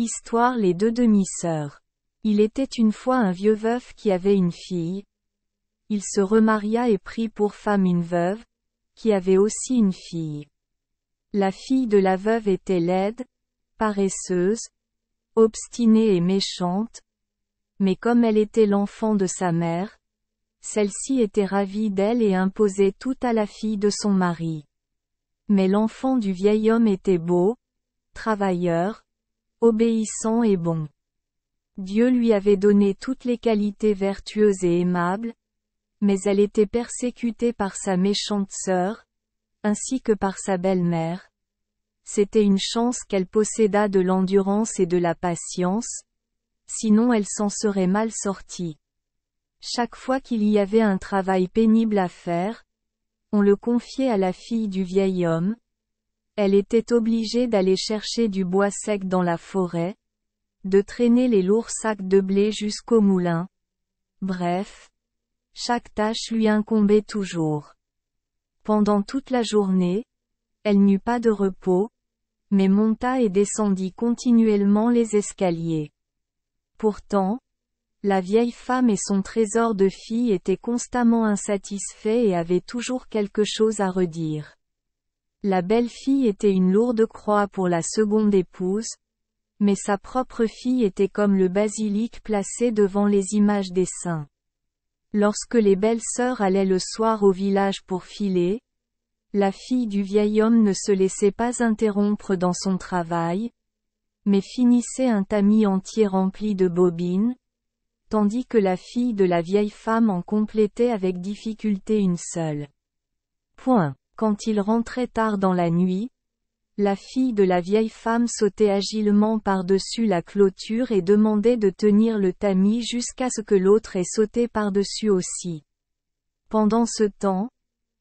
Histoire Les deux demi-sœurs. Il était une fois un vieux veuf qui avait une fille. Il se remaria et prit pour femme une veuve, qui avait aussi une fille. La fille de la veuve était laide, paresseuse, obstinée et méchante, mais comme elle était l'enfant de sa mère, celle-ci était ravie d'elle et imposait tout à la fille de son mari. Mais l'enfant du vieil homme était beau, travailleur, obéissant et bon. Dieu lui avait donné toutes les qualités vertueuses et aimables, mais elle était persécutée par sa méchante sœur, ainsi que par sa belle-mère. C'était une chance qu'elle possédât de l'endurance et de la patience, sinon elle s'en serait mal sortie. Chaque fois qu'il y avait un travail pénible à faire, on le confiait à la fille du vieil homme. Elle était obligée d'aller chercher du bois sec dans la forêt, de traîner les lourds sacs de blé jusqu'au moulin. Bref, chaque tâche lui incombait toujours. Pendant toute la journée, elle n'eut pas de repos, mais monta et descendit continuellement les escaliers. Pourtant, la vieille femme et son trésor de fille étaient constamment insatisfaits et avaient toujours quelque chose à redire. La belle-fille était une lourde croix pour la seconde épouse, mais sa propre fille était comme le basilic placé devant les images des saints. Lorsque les belles-sœurs allaient le soir au village pour filer, la fille du vieil homme ne se laissait pas interrompre dans son travail, mais finissait un tamis entier rempli de bobines, tandis que la fille de la vieille femme en complétait avec difficulté une seule. Quand il rentrait tard dans la nuit, la fille de la vieille femme sautait agilement par-dessus la clôture et demandait de tenir le tamis jusqu'à ce que l'autre ait sauté par-dessus aussi. Pendant ce temps,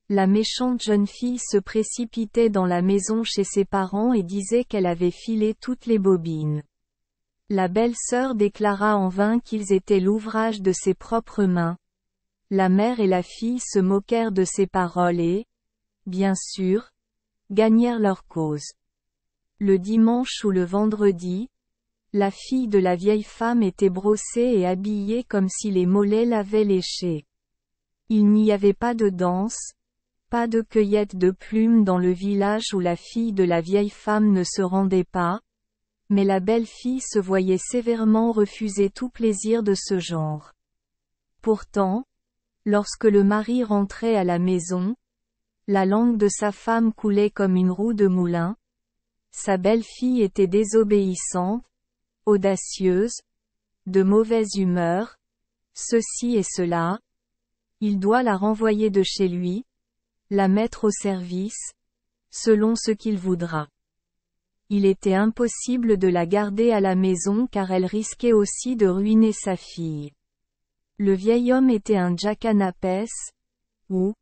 la méchante jeune fille se précipitait dans la maison chez ses parents et disait qu'elle avait filé toutes les bobines. La belle-sœur déclara en vain qu'ils étaient l'ouvrage de ses propres mains. La mère et la fille se moquèrent de ces paroles et, bien sûr, gagnèrent leur cause. Le dimanche ou le vendredi, la fille de la vieille femme était brossée et habillée comme si les mollets l'avaient léchée. Il n'y avait pas de danse, pas de cueillette de plumes dans le village où la fille de la vieille femme ne se rendait pas, mais la belle-fille se voyait sévèrement refuser tout plaisir de ce genre. Pourtant, lorsque le mari rentrait à la maison, la langue de sa femme coulait comme une roue de moulin. Sa belle-fille était désobéissante, audacieuse, de mauvaise humeur, ceci et cela. Il doit la renvoyer de chez lui, la mettre au service, selon ce qu'il voudra. Il était impossible de la garder à la maison car elle risquait aussi de ruiner sa fille. Le vieil homme était un jacanapes, ou,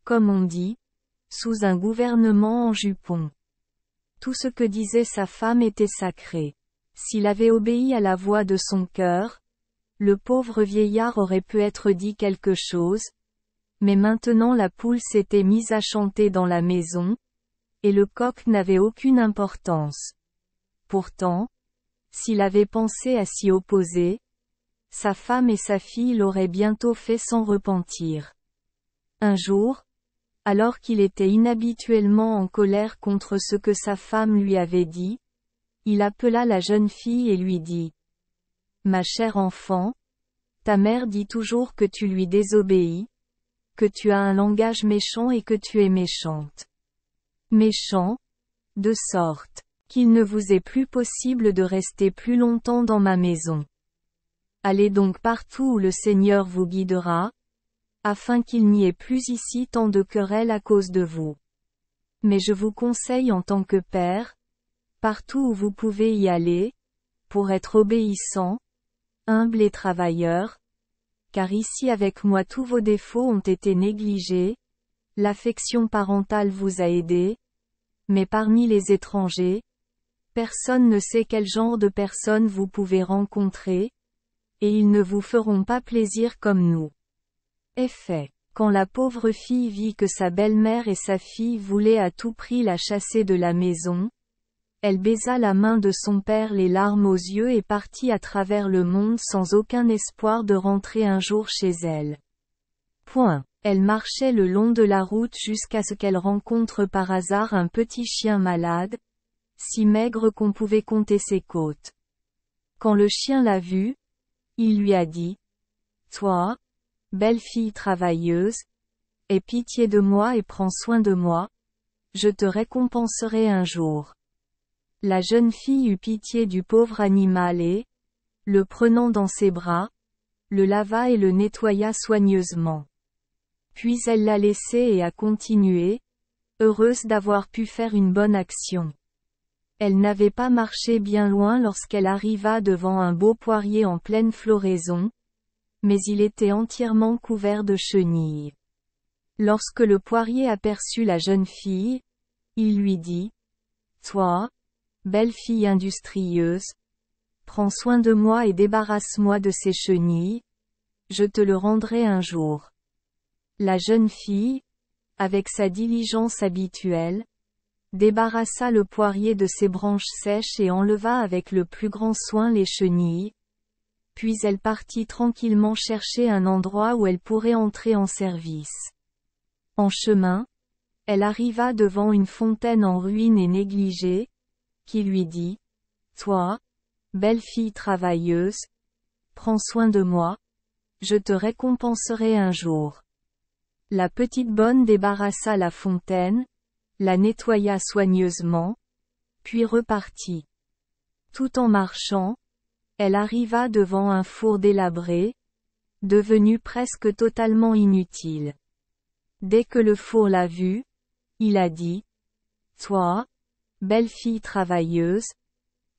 comme on dit, sous un gouvernement en jupon. Tout ce que disait sa femme était sacré. S'il avait obéi à la voix de son cœur, le pauvre vieillard aurait pu être dit quelque chose, mais maintenant la poule s'était mise à chanter dans la maison, et le coq n'avait aucune importance. Pourtant, s'il avait pensé à s'y opposer, sa femme et sa fille l'auraient bientôt fait sans repentir. Un jour, alors qu'il était inhabituellement en colère contre ce que sa femme lui avait dit, il appela la jeune fille et lui dit : « Ma chère enfant, ta mère dit toujours que tu lui désobéis, que tu as un langage méchant et que tu es méchante. Méchant, de sorte qu'il ne vous est plus possible de rester plus longtemps dans ma maison. Allez donc partout où le Seigneur vous guidera, afin qu'il n'y ait plus ici tant de querelles à cause de vous. Mais je vous conseille en tant que père, partout où vous pouvez y aller, pour être obéissant, humble et travailleur, car ici avec moi tous vos défauts ont été négligés, l'affection parentale vous a aidé, mais parmi les étrangers, personne ne sait quel genre de personnes vous pouvez rencontrer, et ils ne vous feront pas plaisir comme nous. Effet. Quand la pauvre fille vit que sa belle-mère et sa fille voulaient à tout prix la chasser de la maison, Elle baisa la main de son père les larmes aux yeux et partit à travers le monde sans aucun espoir de rentrer un jour chez elle. Point. Elle marchait le long de la route jusqu'à ce qu'elle rencontre par hasard un petit chien malade, si maigre qu'on pouvait compter ses côtes. Quand le chien l'a vue, il lui a dit « Toi, belle fille travailleuse, aie pitié de moi et prends soin de moi, je te récompenserai un jour. » La jeune fille eut pitié du pauvre animal et, le prenant dans ses bras, le lava et le nettoya soigneusement. Puis elle l'a laissé et a continué, heureuse d'avoir pu faire une bonne action. Elle n'avait pas marché bien loin lorsqu'elle arriva devant un beau poirier en pleine floraison, mais il était entièrement couvert de chenilles. Lorsque le poirier aperçut la jeune fille, il lui dit « Toi, belle fille industrieuse, prends soin de moi et débarrasse-moi de ces chenilles, je te le rendrai un jour. » La jeune fille, avec sa diligence habituelle, débarrassa le poirier de ses branches sèches et enleva avec le plus grand soin les chenilles, puis elle partit tranquillement chercher un endroit où elle pourrait entrer en service. En chemin, elle arriva devant une fontaine en ruine et négligée, qui lui dit « Toi, belle fille travailleuse, prends soin de moi, je te récompenserai un jour. » La petite bonne débarrassa la fontaine, la nettoya soigneusement, puis repartit. Tout en marchant, elle arriva devant un four délabré, devenu presque totalement inutile. Dès que le four l'a vue, il a dit « Toi, belle fille travailleuse,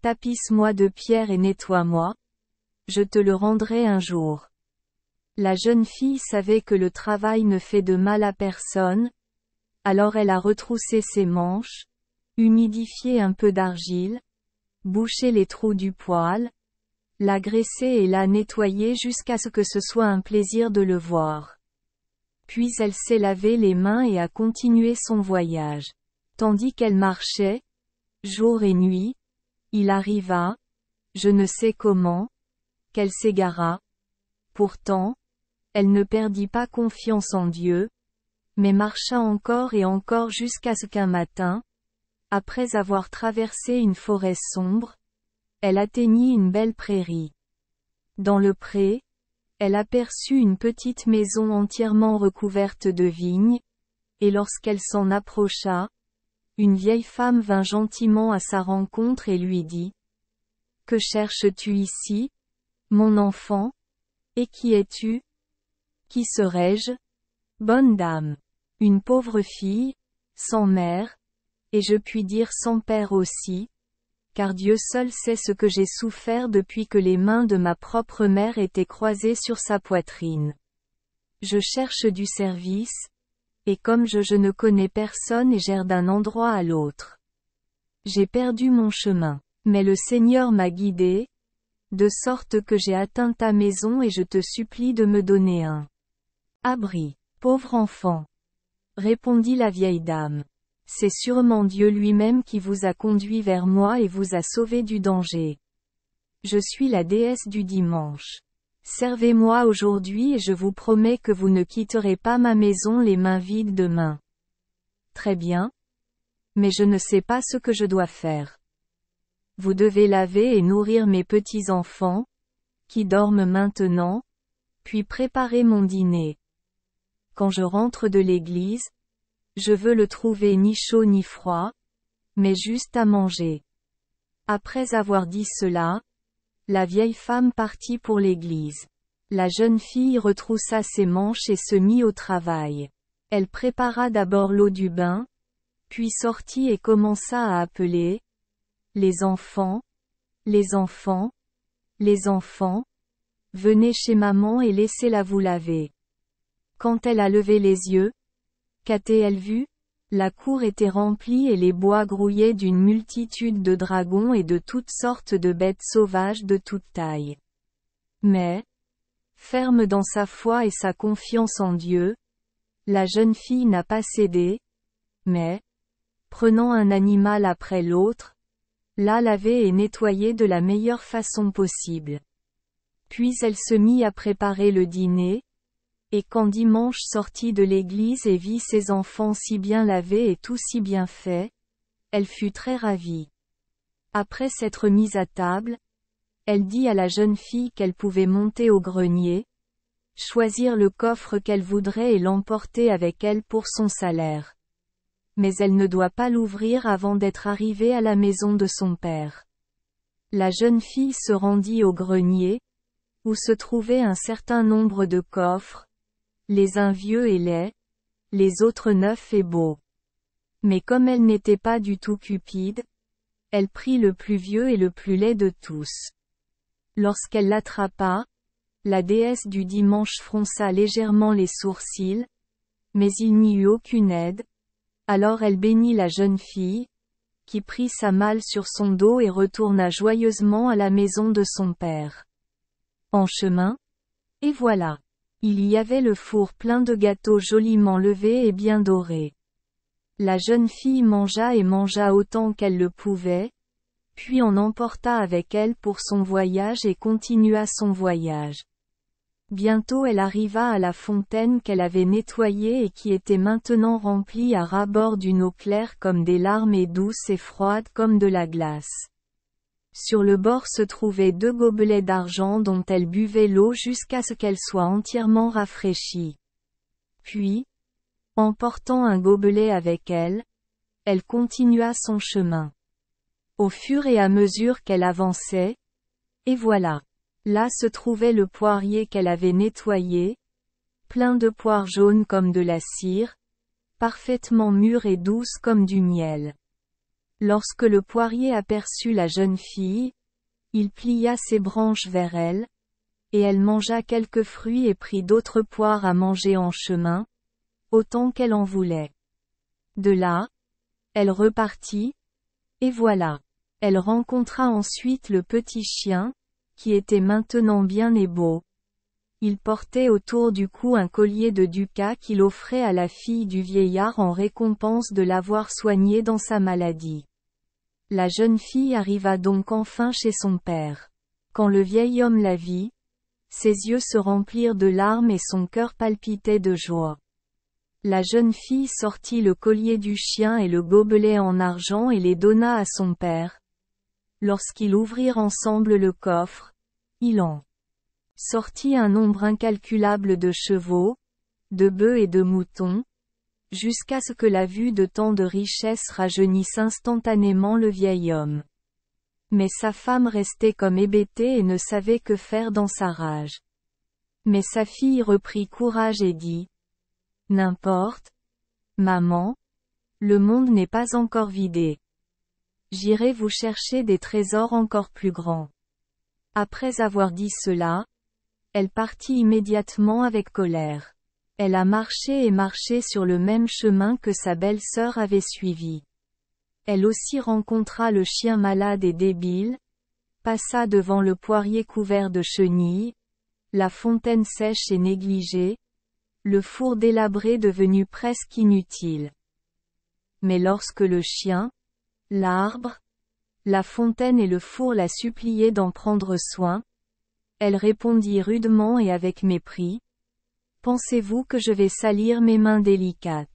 tapisse-moi de pierre et nettoie-moi, je te le rendrai un jour. » La jeune fille savait que le travail ne fait de mal à personne, alors elle a retroussé ses manches, humidifié un peu d'argile, bouché les trous du poêle, l'a graissé et l'a nettoyé jusqu'à ce que ce soit un plaisir de le voir. Puis elle s'est lavé les mains et a continué son voyage. Tandis qu'elle marchait, jour et nuit, il arriva, je ne sais comment, qu'elle s'égara. Pourtant, elle ne perdit pas confiance en Dieu, mais marcha encore et encore jusqu'à ce qu'un matin, après avoir traversé une forêt sombre, elle atteignit une belle prairie. Dans le pré, elle aperçut une petite maison entièrement recouverte de vignes, et lorsqu'elle s'en approcha, une vieille femme vint gentiment à sa rencontre et lui dit « Que cherches-tu ici, mon enfant? Et qui es-tu? Qui serais-je? Bonne dame. Une pauvre fille, sans mère, et je puis dire sans père aussi, car Dieu seul sait ce que j'ai souffert depuis que les mains de ma propre mère étaient croisées sur sa poitrine. Je cherche du service, et comme je ne connais personne et j'erre d'un endroit à l'autre. J'ai perdu mon chemin, mais le Seigneur m'a guidé, de sorte que j'ai atteint ta maison et je te supplie de me donner un abri. Pauvre enfant, répondit la vieille dame. C'est sûrement Dieu lui-même qui vous a conduit vers moi et vous a sauvé du danger. Je suis la déesse du dimanche. Servez-moi aujourd'hui et je vous promets que vous ne quitterez pas ma maison les mains vides demain. Très bien. Mais je ne sais pas ce que je dois faire. Vous devez laver et nourrir mes petits-enfants, qui dorment maintenant, puis préparer mon dîner. Quand je rentre de l'église, je veux le trouver ni chaud ni froid, mais juste à manger. Après avoir dit cela, la vieille femme partit pour l'église. La jeune fille retroussa ses manches et se mit au travail. Elle prépara d'abord l'eau du bain, puis sortit et commença à appeler « Les enfants, les enfants, les enfants, venez chez maman et laissez-la vous laver. » Quand elle a levé les yeux, qu'a-t-elle vu? La cour était remplie et les bois grouillaient d'une multitude de dragons et de toutes sortes de bêtes sauvages de toute taille. Mais, ferme dans sa foi et sa confiance en Dieu, la jeune fille n'a pas cédé, mais, prenant un animal après l'autre, la laver et nettoyer de la meilleure façon possible. Puis elle se mit à préparer le dîner, et quand dimanche sortit de l'église et vit ses enfants si bien lavés et tout si bien fait, elle fut très ravie. Après s'être mise à table, elle dit à la jeune fille qu'elle pouvait monter au grenier, choisir le coffre qu'elle voudrait et l'emporter avec elle pour son salaire. Mais elle ne doit pas l'ouvrir avant d'être arrivée à la maison de son père. La jeune fille se rendit au grenier, où se trouvait un certain nombre de coffres, les uns vieux et laids, les autres neufs et beaux. Mais comme elle n'était pas du tout cupide, elle prit le plus vieux et le plus laid de tous. Lorsqu'elle l'attrapa, la déesse du dimanche fronça légèrement les sourcils, mais il n'y eut aucune aide, alors elle bénit la jeune fille, qui prit sa malle sur son dos et retourna joyeusement à la maison de son père. En chemin, et voilà. Il y avait le four plein de gâteaux joliment levés et bien dorés. La jeune fille mangea et mangea autant qu'elle le pouvait, puis en emporta avec elle pour son voyage et continua son voyage. Bientôt elle arriva à la fontaine qu'elle avait nettoyée et qui était maintenant remplie à ras-bord d'une eau claire comme des larmes et douce et froide comme de la glace. Sur le bord se trouvaient 2 gobelets d'argent dont elle buvait l'eau jusqu'à ce qu'elle soit entièrement rafraîchie. Puis, emportant un gobelet avec elle, elle continua son chemin. Au fur et à mesure qu'elle avançait, et voilà. Là se trouvait le poirier qu'elle avait nettoyé, plein de poires jaunes comme de la cire, parfaitement mûres et douces comme du miel. Lorsque le poirier aperçut la jeune fille, il plia ses branches vers elle, et elle mangea quelques fruits et prit d'autres poires à manger en chemin, autant qu'elle en voulait. De là, elle repartit, et voilà. Elle rencontra ensuite le petit chien, qui était maintenant bien et beau. Il portait autour du cou un collier de ducats qu'il offrait à la fille du vieillard en récompense de l'avoir soigné dans sa maladie. La jeune fille arriva donc enfin chez son père. Quand le vieil homme la vit, ses yeux se remplirent de larmes et son cœur palpitait de joie. La jeune fille sortit le collier du chien et le gobelet en argent et les donna à son père. Lorsqu'ils ouvrirent ensemble le coffre, il en sortit un nombre incalculable de chevaux, de bœufs et de moutons, jusqu'à ce que la vue de tant de richesses rajeunisse instantanément le vieil homme. Mais sa femme restait comme hébétée et ne savait que faire dans sa rage. Mais sa fille reprit courage et dit: « N'importe, maman, le monde n'est pas encore vidé. J'irai vous chercher des trésors encore plus grands. » Après avoir dit cela, elle partit immédiatement avec colère. Elle a marché et marché sur le même chemin que sa belle-sœur avait suivi. Elle aussi rencontra le chien malade et débile, passa devant le poirier couvert de chenilles, la fontaine sèche et négligée, le four délabré devenu presque inutile. Mais lorsque le chien, l'arbre, la fontaine et le four la suppliaient d'en prendre soin, elle répondit rudement et avec mépris: « Pensez-vous que je vais salir mes mains délicates?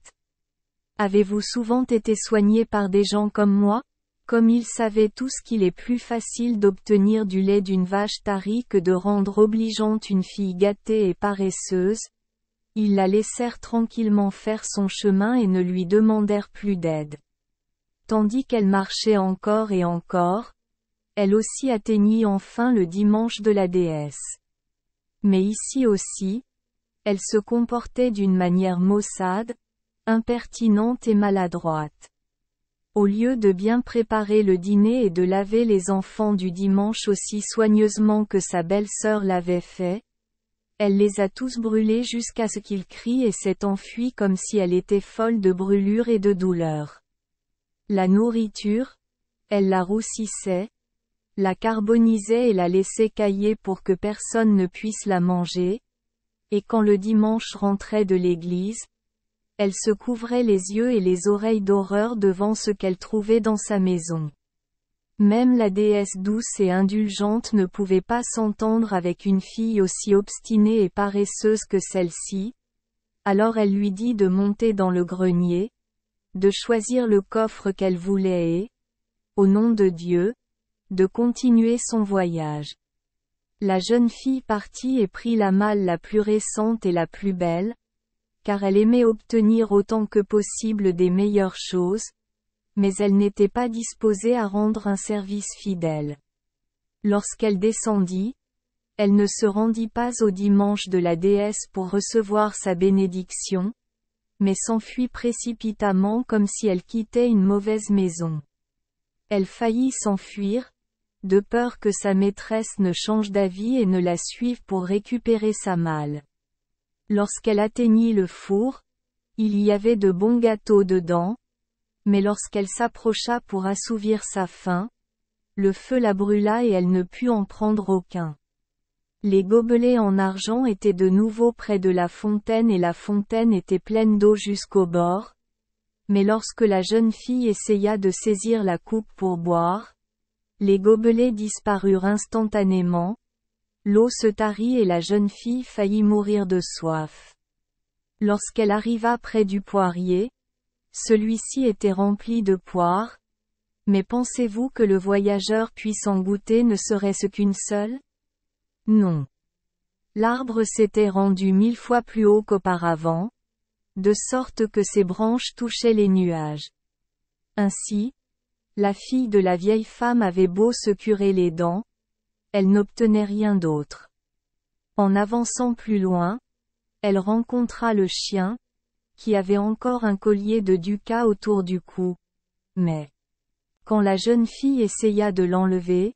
Avez-vous souvent été soigné par des gens comme moi? Comme ils savaient tous qu'il est plus facile d'obtenir du lait d'une vache tarie que de rendre obligeante une fille gâtée et paresseuse, ils la laissèrent tranquillement faire son chemin et ne lui demandèrent plus d'aide. Tandis qu'elle marchait encore et encore, elle aussi atteignit enfin le dimanche de la déesse. Mais ici aussi, elle se comportait d'une manière maussade, impertinente et maladroite. Au lieu de bien préparer le dîner et de laver les enfants du dimanche aussi soigneusement que sa belle-sœur l'avait fait, elle les a tous brûlés jusqu'à ce qu'ils crient et s'est enfuie comme si elle était folle de brûlure et de douleur. La nourriture, elle la roussissait, la carbonisait et la laissait cailler pour que personne ne puisse la manger, et quand le dimanche rentrait de l'église, elle se couvrait les yeux et les oreilles d'horreur devant ce qu'elle trouvait dans sa maison. Même la déesse douce et indulgente ne pouvait pas s'entendre avec une fille aussi obstinée et paresseuse que celle-ci. Alors elle lui dit de monter dans le grenier, de choisir le coffre qu'elle voulait et, au nom de Dieu, de continuer son voyage. La jeune fille partit et prit la malle la plus récente et la plus belle, car elle aimait obtenir autant que possible des meilleures choses, mais elle n'était pas disposée à rendre un service fidèle. Lorsqu'elle descendit, elle ne se rendit pas au dimanche de la déesse pour recevoir sa bénédiction, mais s'enfuit précipitamment comme si elle quittait une mauvaise maison. Elle faillit s'enfuir, de peur que sa maîtresse ne change d'avis et ne la suive pour récupérer sa malle. Lorsqu'elle atteignit le four, il y avait de bons gâteaux dedans, mais lorsqu'elle s'approcha pour assouvir sa faim, le feu la brûla et elle ne put en prendre aucun. Les gobelets en argent étaient de nouveau près de la fontaine et la fontaine était pleine d'eau jusqu'au bord, mais lorsque la jeune fille essaya de saisir la coupe pour boire, les gobelets disparurent instantanément, l'eau se tarit et la jeune fille faillit mourir de soif. Lorsqu'elle arriva près du poirier, celui-ci était rempli de poires, mais pensez-vous que le voyageur puisse en goûter ne serait-ce qu'une seule? Non. L'arbre s'était rendu 1000 fois plus haut qu'auparavant, de sorte que ses branches touchaient les nuages. Ainsi, la fille de la vieille femme avait beau se curer les dents, elle n'obtenait rien d'autre. En avançant plus loin, elle rencontra le chien, qui avait encore un collier de ducats autour du cou. Mais, quand la jeune fille essaya de l'enlever,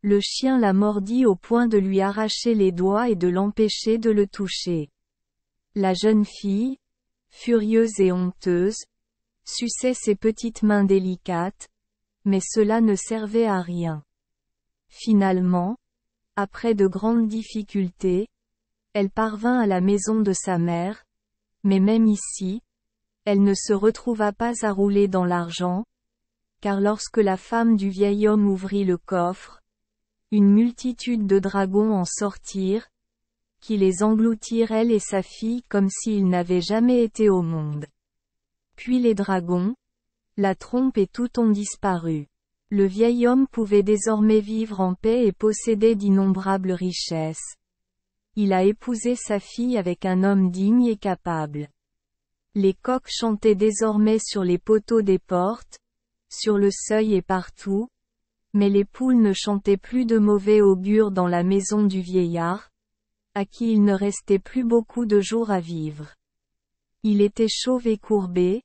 le chien la mordit au point de lui arracher les doigts et de l'empêcher de le toucher. La jeune fille, furieuse et honteuse, suçait ses petites mains délicates, mais cela ne servait à rien. Finalement, après de grandes difficultés, elle parvint à la maison de sa mère, mais même ici, elle ne se retrouva pas à rouler dans l'argent, car lorsque la femme du vieil homme ouvrit le coffre, une multitude de dragons en sortirent, qui les engloutirent elle et sa fille comme s'ils n'avaient jamais été au monde. Puis les dragons, la trompe et tout ont disparu. Le vieil homme pouvait désormais vivre en paix et possédait d'innombrables richesses. Il a épousé sa fille avec un homme digne et capable. Les coqs chantaient désormais sur les poteaux des portes, sur le seuil et partout, mais les poules ne chantaient plus de mauvais augure dans la maison du vieillard, à qui il ne restait plus beaucoup de jours à vivre. Il était chauve et courbé,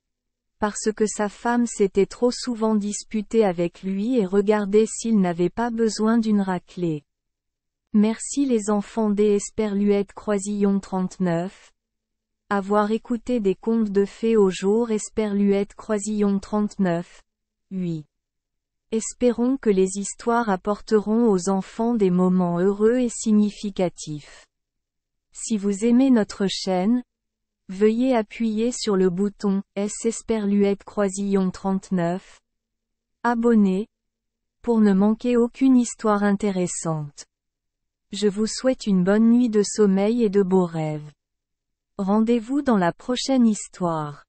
parce que sa femme s'était trop souvent disputée avec lui et regardait s'il n'avait pas besoin d'une raclée. Merci les enfants des Esperluette Croisillon 39. Avoir écouté des contes de fées au jour Esperluette Croisillon 39. 8. Espérons que les histoires apporteront aux enfants des moments heureux et significatifs. Si vous aimez notre chaîne, veuillez appuyer sur le bouton S Esperluette Croisillon 39. Abonner, pour ne manquer aucune histoire intéressante. Je vous souhaite une bonne nuit de sommeil et de beaux rêves. Rendez-vous dans la prochaine histoire.